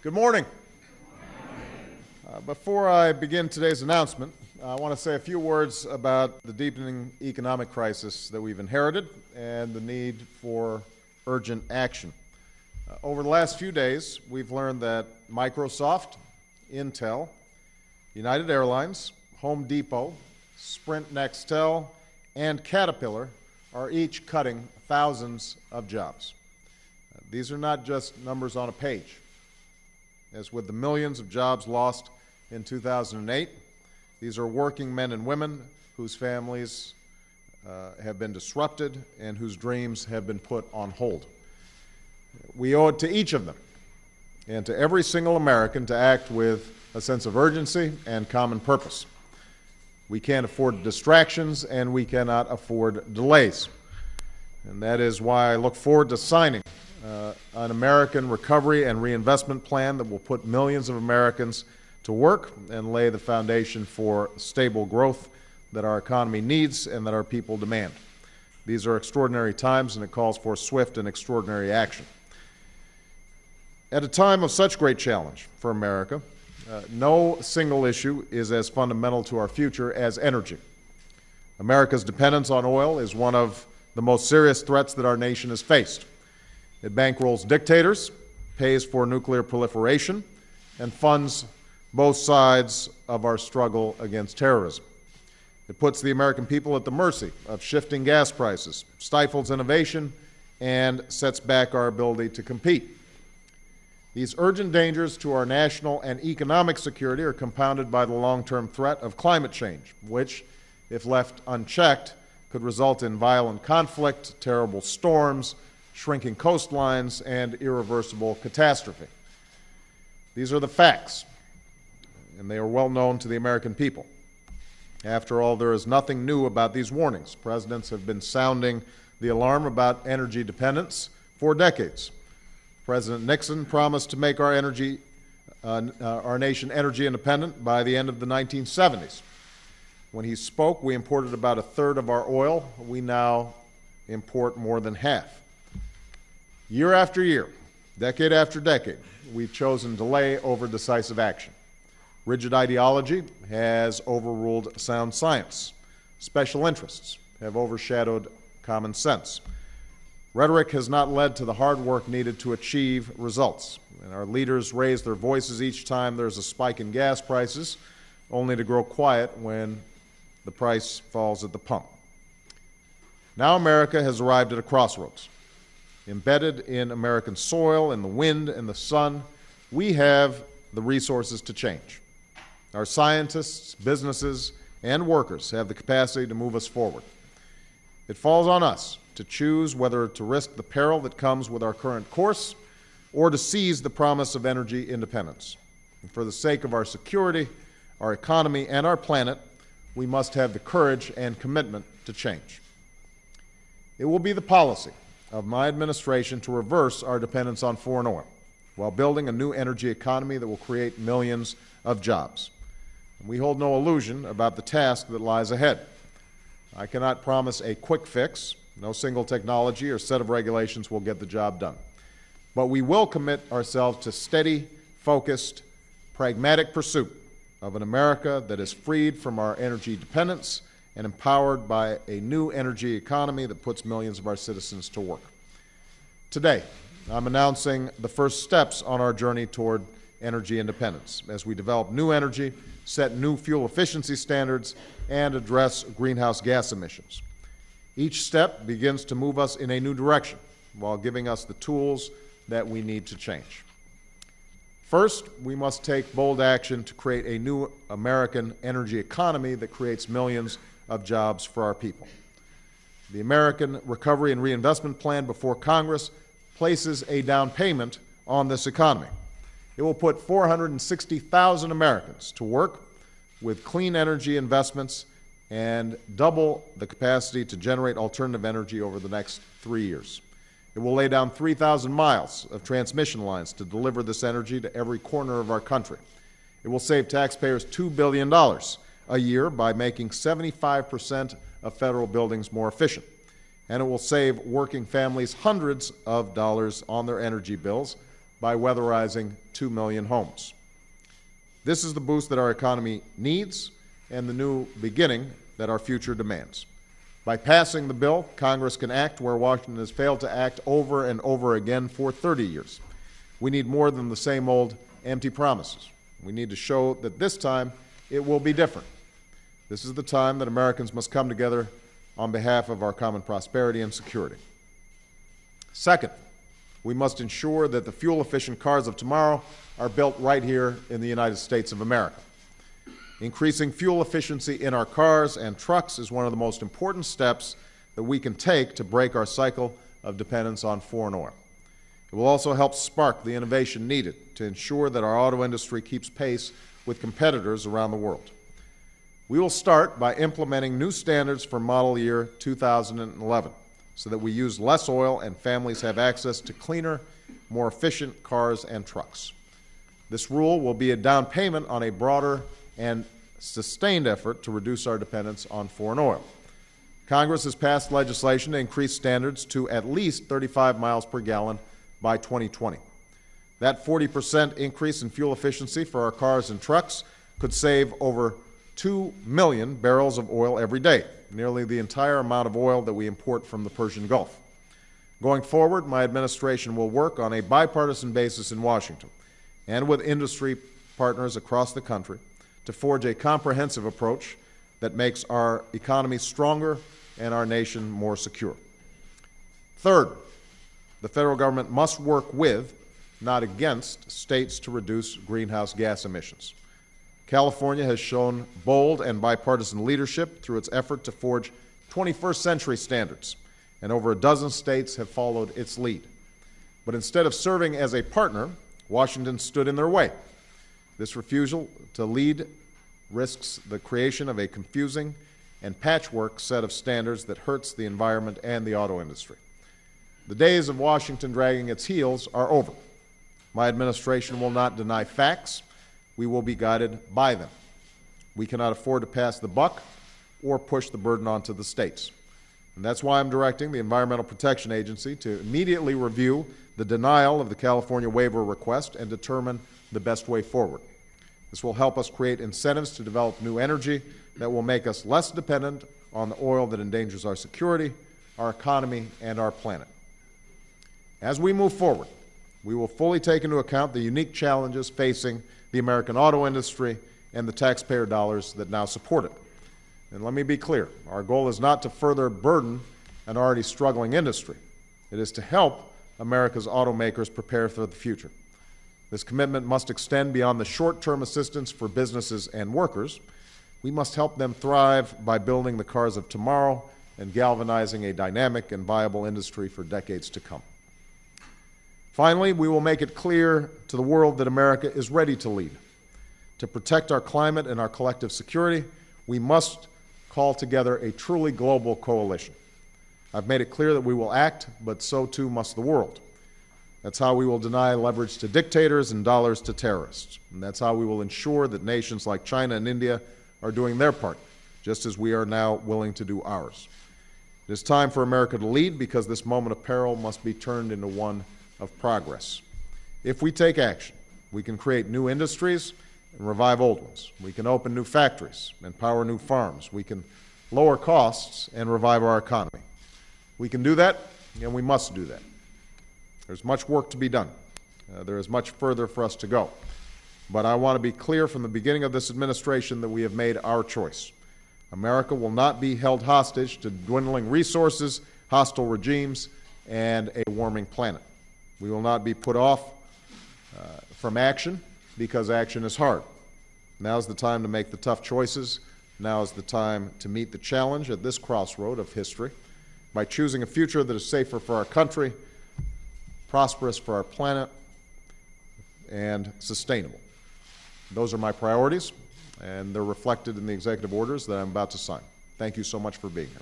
Good morning. Before I begin today's announcement, I want to say a few words about the deepening economic crisis that we've inherited and the need for urgent action. Over the last few days, we've learned that Microsoft, Intel, United Airlines, Home Depot, Sprint Nextel, and Caterpillar are each cutting thousands of jobs. These are not just numbers on a page. As with the millions of jobs lost in 2008, these are working men and women whose families have been disrupted and whose dreams have been put on hold. We owe it to each of them and to every single American to act with a sense of urgency and common purpose. We can't afford distractions and we cannot afford delays. And that is why I look forward to signing an American recovery and reinvestment plan that will put millions of Americans to work and lay the foundation for stable growth that our economy needs and that our people demand. These are extraordinary times, and it calls for swift and extraordinary action. At a time of such great challenge for America, no single issue is as fundamental to our future as energy. America's dependence on oil is one of the most serious threats that our nation has faced. It bankrolls dictators, pays for nuclear proliferation, and funds both sides of our struggle against terrorism. It puts the American people at the mercy of shifting gas prices, stifles innovation, and sets back our ability to compete. These urgent dangers to our national and economic security are compounded by the long-term threat of climate change, which, if left unchecked, could result in violent conflict, terrible storms, shrinking coastlines, and irreversible catastrophe. These are the facts, and they are well known to the American people. After all, there is nothing new about these warnings. Presidents have been sounding the alarm about energy dependence for decades. President Nixon promised to make our nation energy independent by the end of the 1970s. When he spoke, we imported about a third of our oil. We now import more than half. Year after year, decade after decade, we've chosen delay over decisive action. Rigid ideology has overruled sound science. Special interests have overshadowed common sense. Rhetoric has not led to the hard work needed to achieve results. And our leaders raise their voices each time there's a spike in gas prices, only to grow quiet when the price falls at the pump. Now America has arrived at a crossroads. Embedded in American soil, in the wind and the sun, we have the resources to change. Our scientists, businesses, and workers have the capacity to move us forward. It falls on us to choose whether to risk the peril that comes with our current course or to seize the promise of energy independence. And for the sake of our security, our economy, and our planet, we must have the courage and commitment to change. It will be the policy of my administration to reverse our dependence on foreign oil while building a new energy economy that will create millions of jobs. And we hold no illusion about the task that lies ahead. I cannot promise a quick fix. No single technology or set of regulations will get the job done. But we will commit ourselves to steady, focused, pragmatic pursuit of an America that is freed from our energy dependence and empowered by a new energy economy that puts millions of our citizens to work. Today, I'm announcing the first steps on our journey toward energy independence as we develop new energy, set new fuel efficiency standards, and address greenhouse gas emissions. Each step begins to move us in a new direction while giving us the tools that we need to change. First, we must take bold action to create a new American energy economy that creates millions of jobs for our people. The American Recovery and Reinvestment Plan before Congress places a down payment on this economy. It will put 460,000 Americans to work with clean energy investments and double the capacity to generate alternative energy over the next 3 years. It will lay down 3,000 miles of transmission lines to deliver this energy to every corner of our country. It will save taxpayers $2 billion a year by making 75% of federal buildings more efficient. And it will save working families hundreds of dollars on their energy bills by weatherizing 2 million homes. This is the boost that our economy needs and the new beginning that our future demands. By passing the bill, Congress can act where Washington has failed to act over and over again for 30 years. We need more than the same old empty promises. We need to show that this time it will be different. This is the time that Americans must come together on behalf of our common prosperity and security. Second, we must ensure that the fuel-efficient cars of tomorrow are built right here in the United States of America. Increasing fuel efficiency in our cars and trucks is one of the most important steps that we can take to break our cycle of dependence on foreign oil. It will also help spark the innovation needed to ensure that our auto industry keeps pace with competitors around the world. We will start by implementing new standards for model year 2011 so that we use less oil and families have access to cleaner, more efficient cars and trucks. This rule will be a down payment on a broader and sustained effort to reduce our dependence on foreign oil. Congress has passed legislation to increase standards to at least 35 miles per gallon by 2020. That 40% increase in fuel efficiency for our cars and trucks could save over 2 million barrels of oil every day, nearly the entire amount of oil that we import from the Persian Gulf. Going forward, my administration will work on a bipartisan basis in Washington and with industry partners across the country to forge a comprehensive approach that makes our economy stronger and our nation more secure. Third, the federal government must work with, not against, states to reduce greenhouse gas emissions. California has shown bold and bipartisan leadership through its effort to forge 21st century standards, and over a dozen states have followed its lead. But instead of serving as a partner, Washington stood in their way. This refusal to lead risks the creation of a confusing and patchwork set of standards that hurts the environment and the auto industry. The days of Washington dragging its heels are over. My administration will not deny facts. We will be guided by them. We cannot afford to pass the buck or push the burden onto the states. And that's why I'm directing the Environmental Protection Agency to immediately review the denial of the California waiver request and determine the best way forward. This will help us create incentives to develop new energy that will make us less dependent on the oil that endangers our security, our economy, and our planet. As we move forward, we will fully take into account the unique challenges facing the American auto industry and the taxpayer dollars that now support it. And let me be clear, our goal is not to further burden an already struggling industry. It is to help America's automakers prepare for the future. This commitment must extend beyond the short-term assistance for businesses and workers. We must help them thrive by building the cars of tomorrow and galvanizing a dynamic and viable industry for decades to come. Finally, we will make it clear to the world that America is ready to lead. To protect our climate and our collective security, we must call together a truly global coalition. I've made it clear that we will act, but so too must the world. That's how we will deny leverage to dictators and dollars to terrorists. And that's how we will ensure that nations like China and India are doing their part, just as we are now willing to do ours. It is time for America to lead because this moment of peril must be turned into one of progress. If we take action, we can create new industries and revive old ones. We can open new factories and power new farms. We can lower costs and revive our economy. We can do that, and we must do that. There's much work to be done. There is much further for us to go. But I want to be clear from the beginning of this administration that we have made our choice. America will not be held hostage to dwindling resources, hostile regimes, and a warming planet. We will not be put off from action because action is hard. Now's the time to make the tough choices. Now is the time to meet the challenge at this crossroad of history by choosing a future that is safer for our country, prosperous for our planet, and sustainable. Those are my priorities, and they're reflected in the executive orders that I'm about to sign. Thank you so much for being here.